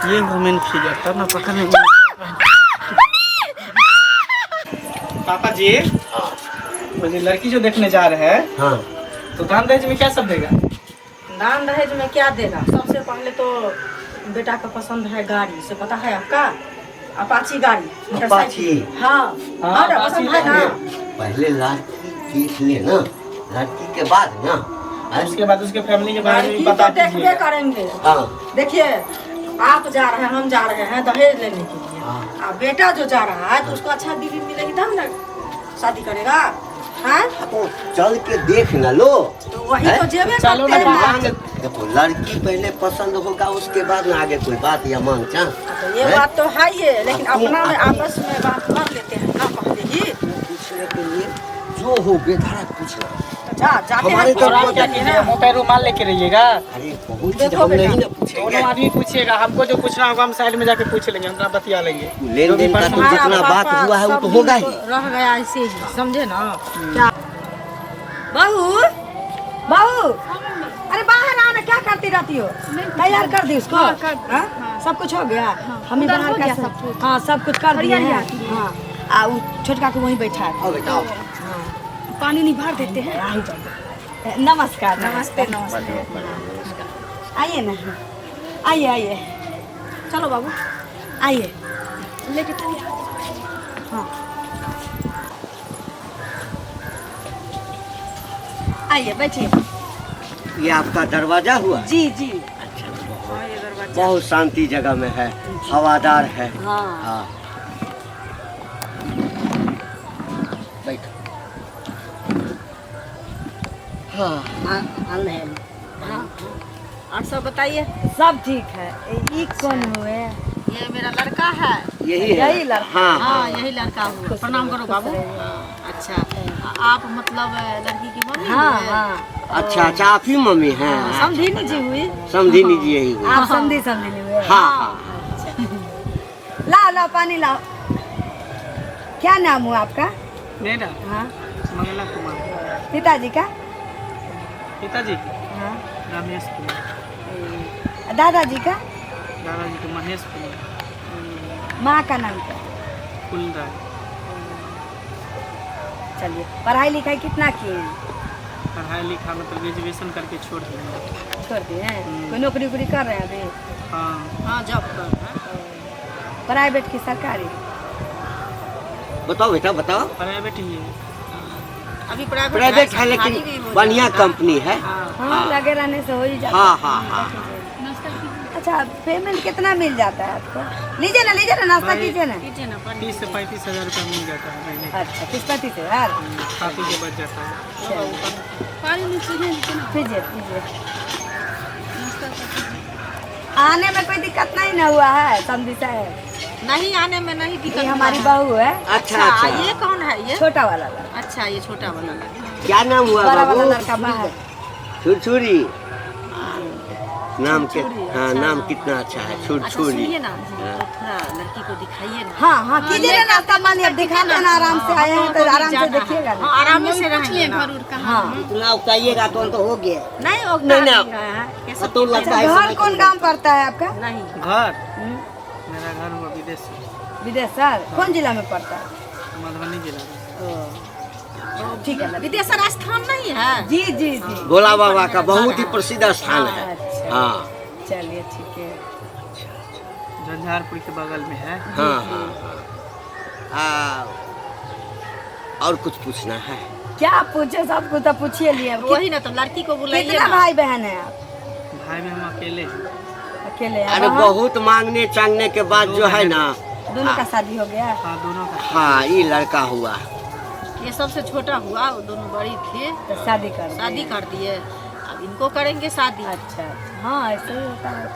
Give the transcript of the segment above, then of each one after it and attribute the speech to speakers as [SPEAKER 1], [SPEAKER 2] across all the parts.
[SPEAKER 1] ये women figure था ना, पता नहीं। पापा जी, मुझे लड़की जो देखने जा रहे हैं,
[SPEAKER 2] हाँ।
[SPEAKER 1] तो दान दहेज में क्या सब देगा?
[SPEAKER 3] दान दहेज में क्या देगा? सबसे पहले तो बेटा का पसंद है गाड़ी, से पता है आपका? अपाची गाड़ी, मोटरसाइकिल। हाँ,
[SPEAKER 1] हाँ,
[SPEAKER 3] और पसंद है ना?
[SPEAKER 2] पहले लड़की देख ले ना, लड़की के बाद ना,
[SPEAKER 1] उसके बाद उसके फैमिली के बारे में
[SPEAKER 3] लड़की
[SPEAKER 1] भी बता
[SPEAKER 3] तो देखबे
[SPEAKER 1] दीजिएगा।
[SPEAKER 3] करेंगे।
[SPEAKER 2] हाँ।
[SPEAKER 3] देखिए, आप जा रहे हैं, हम जा रहे हैं दहेज लेने के लिए।
[SPEAKER 2] हाँ।
[SPEAKER 3] अब बेटा जो जा रहा है तो उसको अच्छा बीवी मिलेगी तब ना शादी करेगा। हाँ?
[SPEAKER 2] तो चल के देख ना लो।
[SPEAKER 3] तो वही
[SPEAKER 2] है?
[SPEAKER 3] तो जेबे
[SPEAKER 1] चलो
[SPEAKER 3] करते
[SPEAKER 1] ना,
[SPEAKER 3] हैं ना।
[SPEAKER 2] देखो, लड़की पहले पसंद होगा, उसके बाद ना आगे कोई बात या मांग चाह।
[SPEAKER 3] तो ये बात तो है ये, लेकिन अपना में आपस में बात कर लेते हैं ना पहले ही।
[SPEAKER 2] पूछने के लिए जो हो बेधारा पूछना।
[SPEAKER 3] तो जाते
[SPEAKER 2] हमारे
[SPEAKER 3] हैं,
[SPEAKER 2] तो
[SPEAKER 3] पूछ
[SPEAKER 1] क्या
[SPEAKER 3] लेते हैं
[SPEAKER 1] कीजिएगा,
[SPEAKER 3] ना।
[SPEAKER 1] मोटा रुमाल लेके रहिएगा।
[SPEAKER 2] अरे बहुत
[SPEAKER 3] देखो
[SPEAKER 2] हम
[SPEAKER 3] बेटा,
[SPEAKER 2] नहीं ना
[SPEAKER 1] दोनों
[SPEAKER 2] पूछेंगे।
[SPEAKER 1] आदमी पूछिएगा, हमको जो पूछना होगा हम साइड में जाके पूछ लेंगे, हम बतिया लेंगे।
[SPEAKER 2] लेन देन का तो
[SPEAKER 3] हमारा
[SPEAKER 2] जितना बात
[SPEAKER 3] पापा
[SPEAKER 2] हुआ है वो
[SPEAKER 3] सब
[SPEAKER 2] तो होगा
[SPEAKER 3] दिन
[SPEAKER 2] ही।
[SPEAKER 3] तो रह गया ऐसे ही, समझे ना? क्या बहू, बहू, अरे बाहर आना, क्या करती रहती हो? तैयार कर दी उसको। हाँ? सब कुछ हो गया। हम ही बाहर का सब, हाँ सब कुछ कर दिए हैं। हाँ, आ वो छोटका को वहीं बैठा है।
[SPEAKER 2] आओ बेटा आओ।
[SPEAKER 3] पानी नहीं भर देते हैं। आ ही जाइए। नमस्कार। नमस्ते नमस्ते। आइए ना, आइए आइए, चलो बाबू आइए, लेके हाँ आइए बैठिए।
[SPEAKER 2] ये आपका दरवाजा हुआ?
[SPEAKER 3] जी जी।
[SPEAKER 2] बहुत शांति जगह में है, हवादार है।
[SPEAKER 3] हाँ।
[SPEAKER 2] हाँ। बैठो। हाँ।
[SPEAKER 3] हाँ, और सब बताइए। सब ठीक है। ये कौन हुए? ये मेरा लड़का है।
[SPEAKER 2] यही है?
[SPEAKER 3] यही लड़का।
[SPEAKER 2] हाँ
[SPEAKER 3] हाँ यही लड़का हुआ। प्रणाम करो बाबू। अच्छा, आप मतलब लड़की की मम्मी? हाँ हाँ।
[SPEAKER 2] अच्छा अच्छा, आप ही मम्मी हैं?
[SPEAKER 3] समझी जी हुई।
[SPEAKER 2] समझी जी यही हुई।
[SPEAKER 3] आप समझी हुए।
[SPEAKER 2] हाँ हाँ।
[SPEAKER 3] लाओ लाओ पानी लाओ। क्या नाम हुआ आपका?
[SPEAKER 1] मेरा
[SPEAKER 3] हाँ,
[SPEAKER 1] मंगला कुमार।
[SPEAKER 3] पिताजी का?
[SPEAKER 1] पिताजी
[SPEAKER 3] हाँ।
[SPEAKER 1] रमेश कुमार।
[SPEAKER 3] दादाजी का?
[SPEAKER 1] दादाजी को महेश कुमार।
[SPEAKER 3] माँ का नाम क्या?
[SPEAKER 1] कुलराय।
[SPEAKER 3] चलिए, पढ़ाई लिखाई कितना किए हैं?
[SPEAKER 1] पढ़ाई लिखा मतलब ग्रेजुएशन करके छोड़ दिया।
[SPEAKER 3] छोड़ दिए हैं? कोई नौकरी वोकरी कर रहे हैं अभी?
[SPEAKER 1] हाँ
[SPEAKER 3] हाँ, जॉब कर रहे हैं। प्राइवेट की सरकारी?
[SPEAKER 2] बताओ बेटा बताओ।
[SPEAKER 1] प्राइवेट ही है।
[SPEAKER 3] अभी
[SPEAKER 2] प्राइवेट है लेकिन बढ़िया कंपनी है।
[SPEAKER 3] हाँ, लगे रहने से हो ही जाता
[SPEAKER 2] हाँ
[SPEAKER 3] है।
[SPEAKER 2] हाँ हाँ।
[SPEAKER 3] अच्छा, पेमेंट कितना मिल जाता है आपको? लीजिए ना नाश्ता
[SPEAKER 1] भाई,
[SPEAKER 3] कीजिए ना।
[SPEAKER 1] 30 से 35 हज़ार रुपया मिल जाता है महीने का।
[SPEAKER 3] अच्छा, 30-35 हजार।
[SPEAKER 1] काफी के बच जाता है।
[SPEAKER 3] पीजिए पीजिए। आने में कोई दिक्कत नहीं ना हुआ है समझी साहब?
[SPEAKER 4] नहीं, आने में नहीं दिक्कत।
[SPEAKER 3] ये हमारी बहू है।
[SPEAKER 2] अच्छा अच्छा।
[SPEAKER 4] ये कौन है ये?
[SPEAKER 3] छोटा वाला लड़का।
[SPEAKER 4] अच्छा, ये छोटा वाला लड़का।
[SPEAKER 2] क्या नाम हुआ
[SPEAKER 3] बड़ा
[SPEAKER 2] बाबू?
[SPEAKER 3] वाला लड़का बाहर।
[SPEAKER 2] छुरछुरी नाम के। हाँ, नाम कितना अच्छा है,
[SPEAKER 4] अच्छा
[SPEAKER 2] छुरछुरी।
[SPEAKER 4] सुनिए ना, तो थोड़ा लड़की को दिखाइए ना।
[SPEAKER 3] हाँ हाँ, कीजिए ना नाश्ता पानी। अब दिखाते ना, आराम से आए हैं तो आराम से देखिएगा ना।
[SPEAKER 4] हाँ, आराम से रहेंगे ना।
[SPEAKER 3] हाँ।
[SPEAKER 2] इतना उठाइएगा तो हो गया।
[SPEAKER 4] नहीं
[SPEAKER 2] नहीं, नहीं।
[SPEAKER 4] कैसे?
[SPEAKER 2] तो लगता है
[SPEAKER 3] घर कौन काम पड़ता है आपका?
[SPEAKER 4] नहीं,
[SPEAKER 1] घर मेरा घर हुआ विदेश से,
[SPEAKER 3] विदेश सर? कौन जिला में पड़ता है?
[SPEAKER 1] मधुबनी जिला में।
[SPEAKER 3] ठीक है ना।
[SPEAKER 4] विदेशर स्थान नहीं है?
[SPEAKER 3] जी जी जी।
[SPEAKER 2] भोला बाबा का बहुत ही प्रसिद्ध स्थान है।
[SPEAKER 3] अच्छा,
[SPEAKER 2] हाँ
[SPEAKER 3] चलिए ठीक है।
[SPEAKER 1] झंझारपुर के बगल में है।
[SPEAKER 2] हाँ हाँ हाँ। और कुछ पूछना है?
[SPEAKER 3] क्या पूछे, सब कुछ तो पूछिए लिए।
[SPEAKER 4] वही ना, तो लड़की को बुलाइए
[SPEAKER 3] कितना
[SPEAKER 4] ना।
[SPEAKER 3] भाई बहन है आप?
[SPEAKER 1] भाई में हम अकेले हैं।
[SPEAKER 3] अकेले हैं?
[SPEAKER 2] अरे
[SPEAKER 3] वहाँ
[SPEAKER 2] बहुत मांगने चांगने के बाद जो है ना।
[SPEAKER 3] दोनों का शादी हो गया?
[SPEAKER 1] हाँ, दोनों का।
[SPEAKER 2] हाँ, ये लड़का हुआ।
[SPEAKER 4] ये सबसे छोटा हुआ, वो दोनों बड़ी थी,
[SPEAKER 3] तो शादी कर दिए।
[SPEAKER 4] शादी कर दिए। अब इनको करेंगे शादी।
[SPEAKER 3] अच्छा, हाँ ऐसे ही होता है।
[SPEAKER 1] ये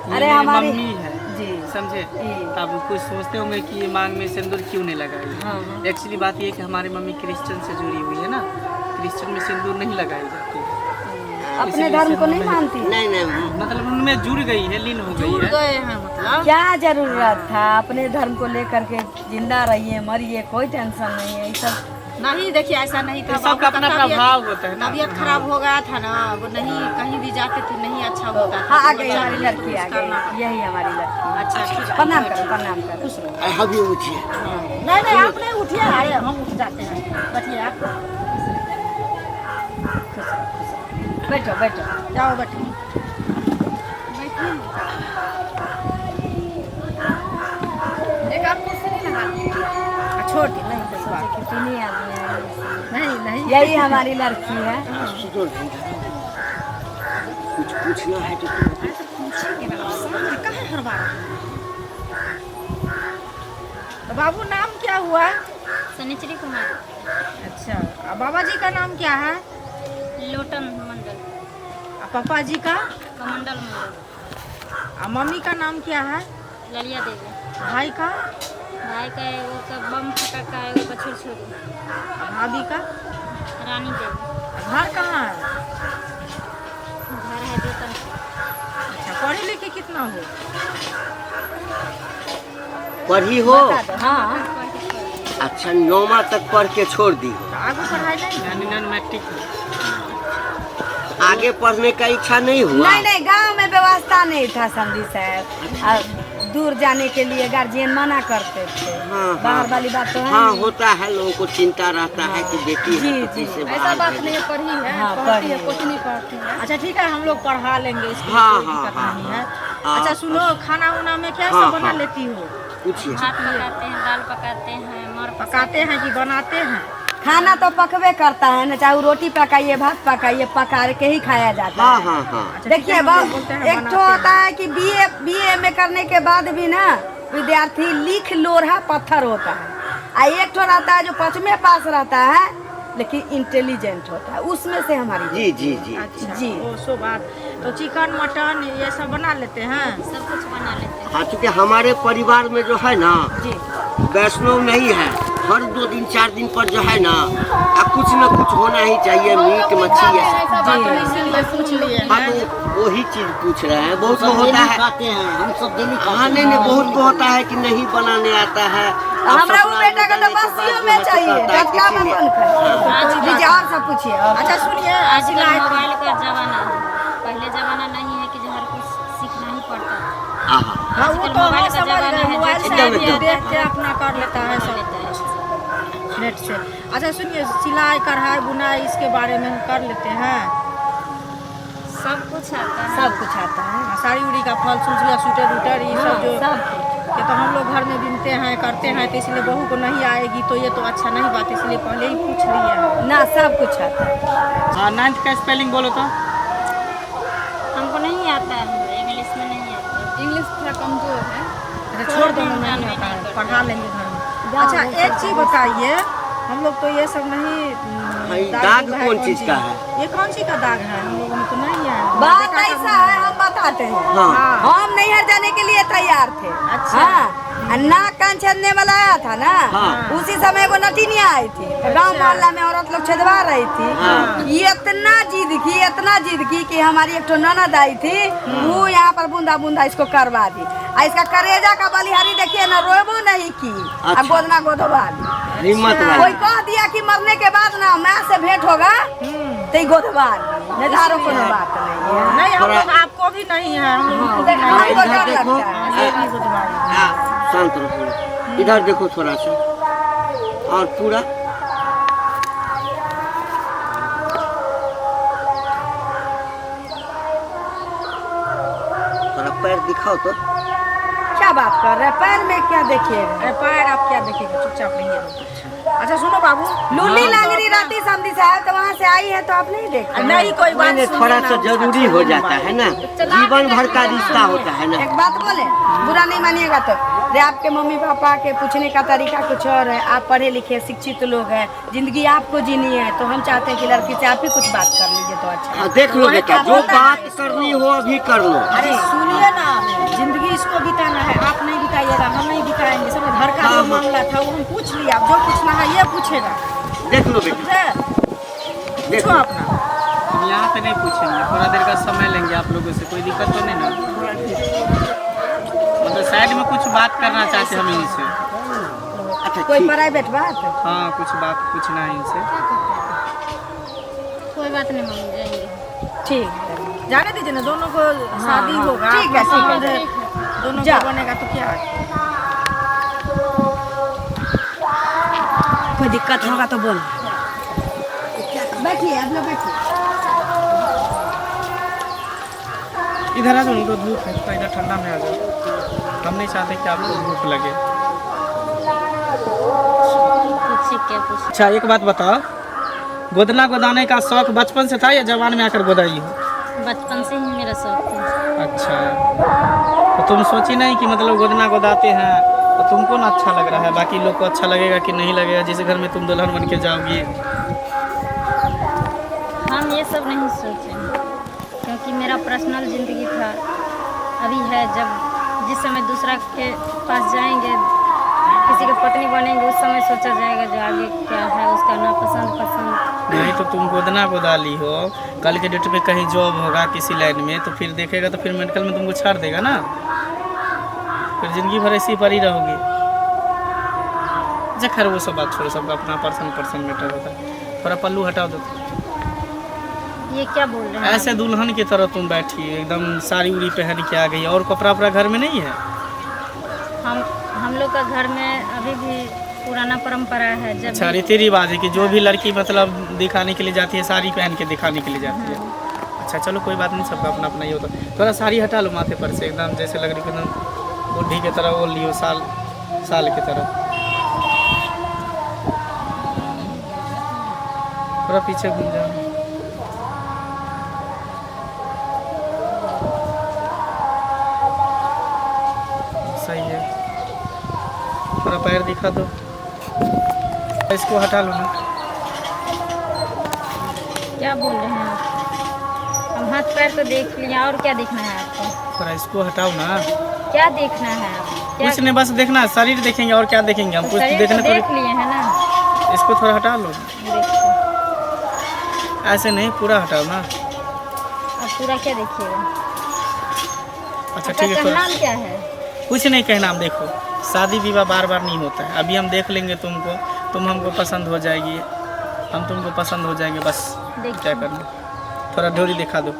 [SPEAKER 3] अरे
[SPEAKER 1] मेरी
[SPEAKER 3] हमारी
[SPEAKER 1] मम्मी है,
[SPEAKER 3] जी
[SPEAKER 1] समझे?
[SPEAKER 3] जी।
[SPEAKER 1] अब कुछ सोचते होंगे कि ये मांग में सिंदूर क्यों नहीं लगाई।
[SPEAKER 3] हाँ।
[SPEAKER 1] एक्चुअली बात ये है कि हमारी मम्मी क्रिश्चियन से जुड़ी हुई है ना, क्रिश्चियन में सिंदूर नहीं लगाई जाती है।
[SPEAKER 3] अपने
[SPEAKER 1] इसीलिए
[SPEAKER 3] धर्म को
[SPEAKER 1] सिंदूर
[SPEAKER 3] नहीं मानती?
[SPEAKER 2] नहीं नहीं,
[SPEAKER 1] मतलब उनमें जुड़ गई है, लीन हो
[SPEAKER 4] जुड़
[SPEAKER 1] गई है।
[SPEAKER 4] गए हैं मतलब।
[SPEAKER 3] क्या जरूरत था? अपने धर्म को लेकर के जिंदा रहिए, मरिए, कोई टेंशन नहीं है। ये सब
[SPEAKER 4] नहीं देखिए ऐसा नहीं था।
[SPEAKER 1] सबका अपना अपना भाव होता है ना।
[SPEAKER 4] तबीयत खराब हो गया था ना, वो नहीं कहीं भी जाते थे नहीं अच्छा होता था।
[SPEAKER 3] हाँ आ गई हमारी लड़की आ गई, यही हमारी लड़की।
[SPEAKER 4] अच्छा ठीक है।
[SPEAKER 3] प्रणाम करो प्रणाम करो, खुश रहो।
[SPEAKER 2] अभी उठिए।
[SPEAKER 3] नहीं नहीं आप नहीं उठिए, अरे हम उठ जाते हैं, बैठिए आप। बैठो बैठो,
[SPEAKER 4] जाओ बैठो। एक आप कुर्सी नहीं लगा छोड़ दी नहीं कोई बात
[SPEAKER 3] कितनी आदमी है।
[SPEAKER 4] नहीं नहीं
[SPEAKER 3] यही हमारी लड़की है।
[SPEAKER 2] कुछ पूछना है तो
[SPEAKER 4] पूछेंगे ना सामने कहाँ हर बार। तो बाबू नाम क्या हुआ?
[SPEAKER 5] सनिचरी कुमार।
[SPEAKER 4] अच्छा और बाबा जी का नाम क्या है?
[SPEAKER 5] लोटन मंडल।
[SPEAKER 4] और पापा जी का?
[SPEAKER 5] कमंडल मंडल।
[SPEAKER 4] और मम्मी का नाम क्या है?
[SPEAKER 5] ललिया देवी।
[SPEAKER 4] भाई का?
[SPEAKER 5] भाई का एगो का बम फटक का एगो का छुरछुरी।
[SPEAKER 4] और भाभी का?
[SPEAKER 5] रानी देवी।
[SPEAKER 4] घर कहाँ है?
[SPEAKER 5] घर है देवतन।
[SPEAKER 4] अच्छा पढ़े लिखे कितना हो?
[SPEAKER 2] पढ़ी हो?
[SPEAKER 3] हाँ
[SPEAKER 2] अच्छा 9वां तक पढ़ के छोड़ दी हो।
[SPEAKER 4] तो आगे पढ़ाई नहीं?
[SPEAKER 1] 99 मैट्रिक।
[SPEAKER 2] आगे पढ़ने का इच्छा नहीं हुआ?
[SPEAKER 3] नहीं नहीं, गांव में व्यवस्था नहीं था समझी साहब, दूर जाने के लिए गार्जियन मना करते थे।
[SPEAKER 2] हाँ,
[SPEAKER 3] बाहर
[SPEAKER 2] हाँ।
[SPEAKER 3] वाली बात तो है
[SPEAKER 2] हाँ
[SPEAKER 3] नहीं।
[SPEAKER 2] होता है, लोगों को चिंता रहता है कि बेटी
[SPEAKER 3] जी,
[SPEAKER 2] है पति
[SPEAKER 3] जी।
[SPEAKER 2] से
[SPEAKER 4] ऐसा
[SPEAKER 2] बाहर
[SPEAKER 4] बात
[SPEAKER 2] भेजे।
[SPEAKER 4] नहीं है, पढ़ी है
[SPEAKER 3] हाँ,
[SPEAKER 4] पढ़ती है
[SPEAKER 3] पढ़ी
[SPEAKER 4] कुछ नहीं पढ़ती है। अच्छा ठीक है हम लोग पढ़ा लेंगे इसको
[SPEAKER 2] हाँ,
[SPEAKER 4] कोई
[SPEAKER 2] हाँ,
[SPEAKER 4] दिक्कत
[SPEAKER 2] हाँ,
[SPEAKER 4] नहीं है।
[SPEAKER 2] हाँ।
[SPEAKER 4] अच्छा सुनो खाना उना में क्या
[SPEAKER 2] हाँ,
[SPEAKER 4] सब बना
[SPEAKER 2] हाँ।
[SPEAKER 4] लेती हो?
[SPEAKER 2] पूछिए।
[SPEAKER 5] भात पकाते हैं, दाल पकाते हैं, मर
[SPEAKER 4] पकाते हैं कि बनाते हैं?
[SPEAKER 3] खाना तो पकवे करता है ना, चाहे वो रोटी पकाइए भात पकाइए, पका के ही खाया जाता
[SPEAKER 2] हाँ
[SPEAKER 3] है।
[SPEAKER 2] हाँ हाँ।
[SPEAKER 4] अच्छा,
[SPEAKER 3] देखिए
[SPEAKER 4] ठीक है, हम लोग बोलते हैं
[SPEAKER 3] एक
[SPEAKER 4] बनाते
[SPEAKER 3] तो होता
[SPEAKER 4] हैं।
[SPEAKER 3] है कि बीए में करने के बाद भी ना विद्यार्थी लिख लोढ़ा पत्थर होता है, और एक तो रहता है जो 5वें पास रहता है लेकिन इंटेलिजेंट होता है, उसमें से हमारी
[SPEAKER 2] जी जी जी।
[SPEAKER 4] अच्छा
[SPEAKER 3] जी।
[SPEAKER 4] ओ सो बात। तो चिकन मटन ये सब बना लेते हैं?
[SPEAKER 5] सब कुछ बना लेते हैं।
[SPEAKER 2] हाँ चूँकि हमारे परिवार में जो है ना
[SPEAKER 4] जी
[SPEAKER 2] वैष्णव नहीं है, हर 2 दिन 4 दिन पर जो है ना कुछ न कुछ होना ही चाहिए, मीट मच्छी ये सब।
[SPEAKER 4] इसीलिए पूछ लिए हैं।
[SPEAKER 2] हम वही चीज पूछ रहे हैं। बहुत को होता है
[SPEAKER 6] खाते हैं हम सब डेली खाते
[SPEAKER 2] हाँ नहीं नहीं, बहुत को होता है कि नहीं बनाने आता है।
[SPEAKER 3] हमरा वो बेटा का तो बसियों में चाहिए, टटका में बन कर। दीजिए और सब पूछिए और
[SPEAKER 4] अच्छा सुनिए
[SPEAKER 5] आजकल
[SPEAKER 4] सिलाई
[SPEAKER 5] मोबाइल का जमाना है, पहले जमाना नहीं है कि जो हर कुछ सीखना ही पड़ता है।
[SPEAKER 2] हाँ
[SPEAKER 4] हाँ वो
[SPEAKER 5] आजकल
[SPEAKER 4] तो
[SPEAKER 5] मोबाइल
[SPEAKER 4] हम
[SPEAKER 5] का
[SPEAKER 4] समझ
[SPEAKER 5] जमाना
[SPEAKER 4] गए,
[SPEAKER 5] है,
[SPEAKER 4] मोबाइल से
[SPEAKER 2] एकदम,
[SPEAKER 4] आदमी
[SPEAKER 2] एकदम।
[SPEAKER 4] देख के अपना कर लेता है
[SPEAKER 5] कर
[SPEAKER 4] सब
[SPEAKER 5] लेते हैं।
[SPEAKER 4] नेट से। अच्छा सुनिए सिलाई कढ़ाई बुनाई इसके बारे में हम कर लेते हैं?
[SPEAKER 5] सब कुछ आता है।
[SPEAKER 3] सब कुछ आता है।
[SPEAKER 4] साड़ी उड़ी का फल सूज या स्वेटर उटर ये सब जो
[SPEAKER 3] सब
[SPEAKER 4] ये तो हम लोग घर में बिनते हैं करते हैं, तो इसलिए बहू को नहीं आएगी तो ये तो अच्छा नहीं बात, इसलिए पहले ही पूछ लिए हैं।
[SPEAKER 3] ना सब कुछ आता है।
[SPEAKER 1] हाँ 9th का स्पेलिंग बोलो तो।
[SPEAKER 5] हमको नहीं आता है, इंग्लिश में नहीं आता है।
[SPEAKER 4] इंग्लिश थोड़ा कमजोर है। अच्छा छोड़ दो, नहीं आता है, पढ़ा लेंगे घर में। अच्छा एक चीज बताइए, हम लोग तो ये सब नहीं
[SPEAKER 2] दाग
[SPEAKER 4] है
[SPEAKER 2] कौन चीज का है?
[SPEAKER 4] ये कौन सी का दाग है? हम लोगों में तो नहीं है।
[SPEAKER 3] बात
[SPEAKER 4] बेटा का
[SPEAKER 3] ऐसा है, हम बताते हैं।
[SPEAKER 2] हाँ
[SPEAKER 4] हाँ
[SPEAKER 3] हम नैहर जाने के लिए तैयार थे।
[SPEAKER 4] अच्छा।
[SPEAKER 3] हाँ, और नाक कान छेदने वाला आया था ना,
[SPEAKER 2] हाँ।
[SPEAKER 3] उसी समय वो नटिनिया आई थी, गांव मोहल्ला में औरत लोग छेदवा रही थी।
[SPEAKER 2] हाँ।
[SPEAKER 3] ये इतना जिद की कि हमारी एक तो ननद आई थी, वो यहाँ पर बूंदा बूंदा इसको करवा दी, और इसका करेजा का बलिहारी देखिए ना, रोबो नहीं की, अब
[SPEAKER 2] अच्छा।
[SPEAKER 3] गोदना गोदवा दी।
[SPEAKER 2] हिम्मत
[SPEAKER 3] कोई
[SPEAKER 2] वाली।
[SPEAKER 3] कह दिया कि मरने के बाद ना माँ से भेंट होगा तो ही गोदवा दी, नहीं तो कोनो बात नहीं है।
[SPEAKER 4] नहीं हम
[SPEAKER 2] थोड़ा-
[SPEAKER 4] लोग आपको भी नहीं है, हम लोग को भी
[SPEAKER 3] देखो,
[SPEAKER 4] नहीं है।
[SPEAKER 3] हमको
[SPEAKER 2] इधर
[SPEAKER 3] डर
[SPEAKER 2] देखो।
[SPEAKER 3] लगता है।
[SPEAKER 4] ये भी बुधवार है।
[SPEAKER 2] शांत रहो, इधर देखो थोड़ा सा और पूरा। थोड़ा पैर दिखाओ तो।
[SPEAKER 3] क्या बात कर रहे हैं, पैर में क्या देखिएगा?
[SPEAKER 4] अरे पैर आप क्या देखेंगे, चुपचाप रहिए लोग। अच्छा सुनो बाबू,
[SPEAKER 3] लूली लांगरी राती समझी साहब तो वहाँ से आई है तो आप नहीं देखते?
[SPEAKER 4] नहीं कोई बात
[SPEAKER 2] मैंने
[SPEAKER 4] सुनिए
[SPEAKER 2] थोड़ा
[SPEAKER 4] ना,
[SPEAKER 2] सा
[SPEAKER 4] उसका
[SPEAKER 2] जरूरी हो
[SPEAKER 4] छोड़िए
[SPEAKER 2] जाता
[SPEAKER 4] बात।
[SPEAKER 2] है ना,
[SPEAKER 4] चला
[SPEAKER 2] जीवन
[SPEAKER 4] के
[SPEAKER 2] भर का
[SPEAKER 4] देखिए
[SPEAKER 2] रिश्ता होता है ना।
[SPEAKER 3] एक बात बोले, बुरा नहीं मानिएगा तो, रे आपके मम्मी पापा के पूछने का तरीका कुछ और है, आप पढ़े लिखे शिक्षित लोग हैं, जिंदगी आपको जीनी है, तो हम चाहते हैं कि लड़की से आप ही कुछ बात कर लीजिए तो अच्छा है।
[SPEAKER 2] हाँ, देख लो बेटा, जो बात करनी हो अभी कर लो।
[SPEAKER 4] अरे सुनिए ना, जिंदगी इसको बिताना है, आप नहीं बिताइएगा, हम नहीं बिताएंगे। सब घर का जो मामला था वो हम पूछ लिया, अब जो पूछना है ये पूछेगा।
[SPEAKER 2] देख लो बेटा,
[SPEAKER 4] समझे?
[SPEAKER 2] देख
[SPEAKER 4] पूछो
[SPEAKER 2] लो।
[SPEAKER 4] अपना।
[SPEAKER 1] हम यहाँ पे नहीं पूछेंगे, थोड़ा देर का समय लेंगे आप लोगों से, कोई दिक्कत तो नहीं ना? मतलब साइड में कुछ बात करना चाहते हम इनसे।
[SPEAKER 2] अच्छा
[SPEAKER 3] कोई
[SPEAKER 2] ठीक।
[SPEAKER 3] प्राइवेट बात?
[SPEAKER 1] हाँ कुछ बात पूछना है इनसे।
[SPEAKER 5] कोई बात नहीं मम्मी, जाएंगे।
[SPEAKER 3] ठीक,
[SPEAKER 4] जाने दीजिए ना, दोनों को शादी
[SPEAKER 3] हाँ,
[SPEAKER 4] होगा।
[SPEAKER 3] ठीक है, ठीक है।
[SPEAKER 4] और दोनों
[SPEAKER 3] जा।
[SPEAKER 4] को बनेगा तो क्या?
[SPEAKER 3] कोई दिक्कत होगा तो बोल। बैठिए, आप लोग बैठिए।
[SPEAKER 1] इधर आ जाओ, उनको धूप है तो इधर ठंडा में आ जाओ। हम नहीं चाहते कि आपको धूप लगे।
[SPEAKER 5] पूछे क्या पूछे?
[SPEAKER 1] अच्छा एक बात बताओ, गोदना गोदाने का शौक बचपन से था या जवान में आकर गोदाई हो?
[SPEAKER 5] बचपन से ही मेरा शौक था।
[SPEAKER 1] अच्छा, तो तुम सोची नहीं कि मतलब गोदना गोदाते हैं तो तुमको ना अच्छा लग रहा है, बाकी लोग को अच्छा लगेगा कि नहीं लगेगा, जिस घर में तुम दुल्हन बन के जाओगी?
[SPEAKER 5] हम ये सब नहीं सोचे, क्योंकि मेरा पर्सनल ज़िंदगी था, अभी है। जब जिस समय दूसरा के पास जाएंगे, किसी के पत्नी बनेंगे, उस समय सोचा जाएगा जो आगे क्या है उसका नापसंद पसंद।
[SPEAKER 1] नहीं तो तुम गोदना गोदा ली हो, कल के डेट में कहीं जॉब होगा किसी लाइन में तो फिर देखेगा तो फिर मेडिकल में तुमको छाड़ देगा ना, फिर जिंदगी भर ऐसी पर ही रहोगी। अच्छा खैर वो सब बात छोड़ो, सबका अपना पर्सन मैटर होता है। थोड़ा पल्लू हटाओ दो।
[SPEAKER 5] ये क्या बोल रहे हैं?
[SPEAKER 1] ऐसे दुल्हन की तरह तुम बैठी एकदम साड़ी उड़ी पहन के आ गई, और कपड़ा वपड़ा घर में नहीं है?
[SPEAKER 5] हम लोग का घर में अभी भी पुराना परंपरा है। जब
[SPEAKER 1] अच्छा रीति रिवाज है कि जो भी लड़की मतलब दिखाने के लिए जाती है साड़ी पहन के दिखाने के लिए जाती है। अच्छा चलो कोई बात नहीं, सबका अपना अपना ही होता है। थोड़ा साड़ी हटा लो माथे पर से, एकदम जैसे लग रही है एकदम बुढ़ी की तरह बोल लियो, साल की तरह। थोड़ा पीछे घूम जाओ। सही है, थोड़ा पैर दिखा दो, इसको हटा लो ना।
[SPEAKER 5] क्या बोल रहे हैं आप? हम हाथ पैर तो देख लिए, और क्या देखना है आपको?
[SPEAKER 1] थोड़ा इसको हटाओ ना।
[SPEAKER 5] क्या देखना है आप? क्या
[SPEAKER 1] कुछ नहीं, बस देखना है, शरीर देखेंगे और क्या देखेंगे हम? कुछ
[SPEAKER 5] शरीर तो
[SPEAKER 1] देखने
[SPEAKER 5] देख
[SPEAKER 1] तो
[SPEAKER 5] लिए है ना।
[SPEAKER 1] इसको थोड़ा हटा लो।
[SPEAKER 5] देखिए,
[SPEAKER 1] ऐसे नहीं, पूरा हटाओ ना।
[SPEAKER 5] अब पूरा क्या देखिएगा?
[SPEAKER 1] अच्छा
[SPEAKER 5] आपका
[SPEAKER 1] ठीक है, थोड़ा
[SPEAKER 5] नाम क्या है?
[SPEAKER 1] कुछ नहीं कहना। हम देखो शादी विवाह बार बार नहीं होता है, अभी हम देख लेंगे तुमको, तुम हमको पसंद हो जाएगी, हम तुमको पसंद हो जाएंगे, बस
[SPEAKER 5] देखिए।
[SPEAKER 1] क्या करना। थोड़ा डोरी दिखा दो।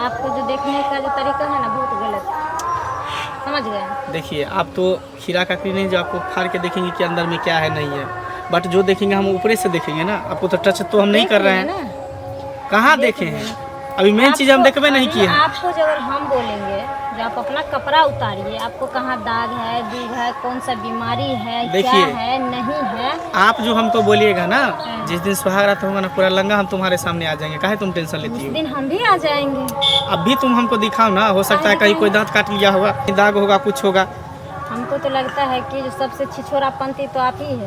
[SPEAKER 5] आपको जो देखने का जो तरीका है ना, बहुत गलत, समझ गए?
[SPEAKER 1] देखिए आप तो खीरा ककड़ी नहीं जो आपको फाड़ के देखेंगे कि अंदर में क्या है नहीं है, बट जो देखेंगे हम ऊपरे से देखेंगे ना। आपको तो टच तो हम नहीं कर रहे हैं, कहाँ देखे हैं? अभी मेन चीज़ हम देखबे नहीं किए हैं।
[SPEAKER 5] आपको जो अगर हम बोलेंगे जो आप अपना कपड़ा उतारिए, आपको कहाँ दाग है, दूध है, कौन सा बीमारी है, क्या
[SPEAKER 1] देखिए,
[SPEAKER 5] है नहीं है,
[SPEAKER 1] आप जो हमको बोलिएगा ना, जिस दिन सुहाग रात होगा ना, पूरा लंगा हम तुम्हारे सामने आ जाएंगे। काहे तुम टेंशन
[SPEAKER 5] उस
[SPEAKER 1] लेती हो?
[SPEAKER 5] दिन हम भी आ जाएंगे।
[SPEAKER 1] अब भी तुम हमको दिखाओ ना, हो सकता है कहीं कोई दांत काट लिया होगा, दाग होगा, कुछ होगा।
[SPEAKER 5] हमको तो लगता है कि जो सबसे छिछोरापंथी तो आप ही है।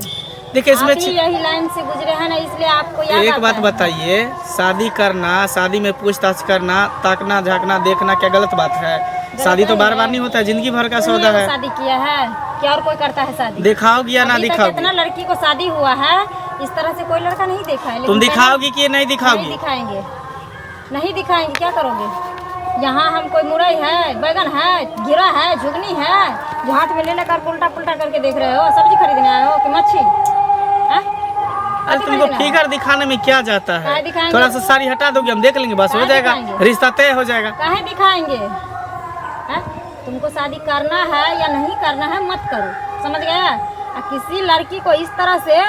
[SPEAKER 1] देखिए इसमें
[SPEAKER 5] आप ही यही लाइन से गुजरे हैं ना, इसलिए आपको याद
[SPEAKER 1] एक
[SPEAKER 5] आता
[SPEAKER 1] बात
[SPEAKER 5] है।
[SPEAKER 1] बताइए, शादी करना, शादी में पूछताछ करना, ताकना झाँकना देखना क्या गलत बात है? शादी तो बार बार नहीं होता है, जिंदगी भर का सौदा है।
[SPEAKER 5] शादी किया है क्या? और कोई करता है शादी?
[SPEAKER 1] दिखाओगी या ना
[SPEAKER 5] अभी तक
[SPEAKER 1] दिखाओगी?
[SPEAKER 5] कितना लड़की को शादी हुआ है, इस तरह से कोई लड़का नहीं देखा है।
[SPEAKER 1] तुम
[SPEAKER 5] लेकिन
[SPEAKER 1] दिखाओगी कि नहीं
[SPEAKER 5] नहीं
[SPEAKER 1] दिखाओगी?
[SPEAKER 5] दिखाएंगे, नहीं दिखाएंगे, क्या करोगे? यहाँ हम कोई मुरई है, बैगन है, घिरा है, झुगनी है, जो हाथ में ले लेकर उल्टा पुल्टा करके देख रहे हो? सब्जी खरीदने आए हो कि मच्छी?
[SPEAKER 1] अरे तुमको फिगर दिखाने में क्या जाता है?
[SPEAKER 5] काहे दिखाएंगे?
[SPEAKER 1] थोड़ा सा साड़ी हटा दोगे, हम देख लेंगे, बस हो
[SPEAKER 5] काहे
[SPEAKER 1] जाएगा,
[SPEAKER 5] दिखाएंगे?
[SPEAKER 1] रिश्ता तय हो जाएगा।
[SPEAKER 5] काहे दिखाएंगे? हैं? तुमको शादी करना है या नहीं करना है, मत करो, समझ गया? और किसी लड़की को इस तरह से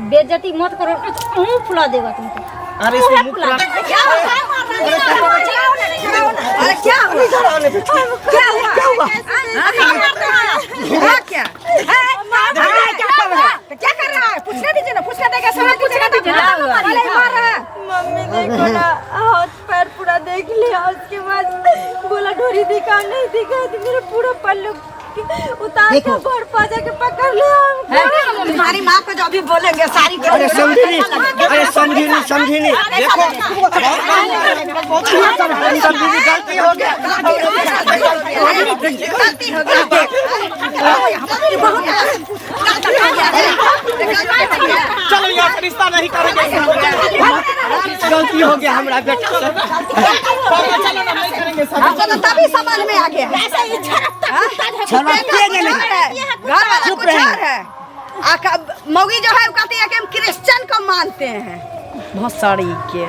[SPEAKER 5] बेइज्जती मत करो, मुंह फुला देगा तुमको।
[SPEAKER 1] अरे इसको मुंह
[SPEAKER 5] फुला
[SPEAKER 1] फुला-
[SPEAKER 5] देगा।
[SPEAKER 3] अरे क्या हुआ? क्या हुआ? क्या क्या कर रहा है? पूछने दीजिए ना, पूछने देगा, सवाल पूछने दीजिए ना। अरे मार रहा है।
[SPEAKER 4] मम्मी देखो ना, हाथ पैर पूरा देख लिया, उसके बाद बोला ढोरी दिखा, नहीं दिखा तो मेरा पूरा पल्लू उतार के भर पाजा के पकड़ लिया हमको।
[SPEAKER 3] तुम्हारी माँ को जो अभी बोलेंगे सारी
[SPEAKER 2] अरे समझी नहीं, अरे समझी नहीं, समझी नहीं। देखो समझी नहीं, गलती हो गया।
[SPEAKER 3] गलती हो गई।
[SPEAKER 1] चलो यहाँ से रिश्ता नहीं करेंगे,
[SPEAKER 2] गलती हो गया हमारा बेटा से।
[SPEAKER 1] चलो ना, नहीं करेंगे शादी।
[SPEAKER 3] हमको तो तभी समझ में आ गया।
[SPEAKER 2] छलकते नहीं,
[SPEAKER 3] घर वाला
[SPEAKER 2] चुप
[SPEAKER 3] कुछ
[SPEAKER 2] रहे।
[SPEAKER 3] और है। मौगी जो है वो कहती है कि हम क्रिश्चियन को मानते हैं भोसड़ी के।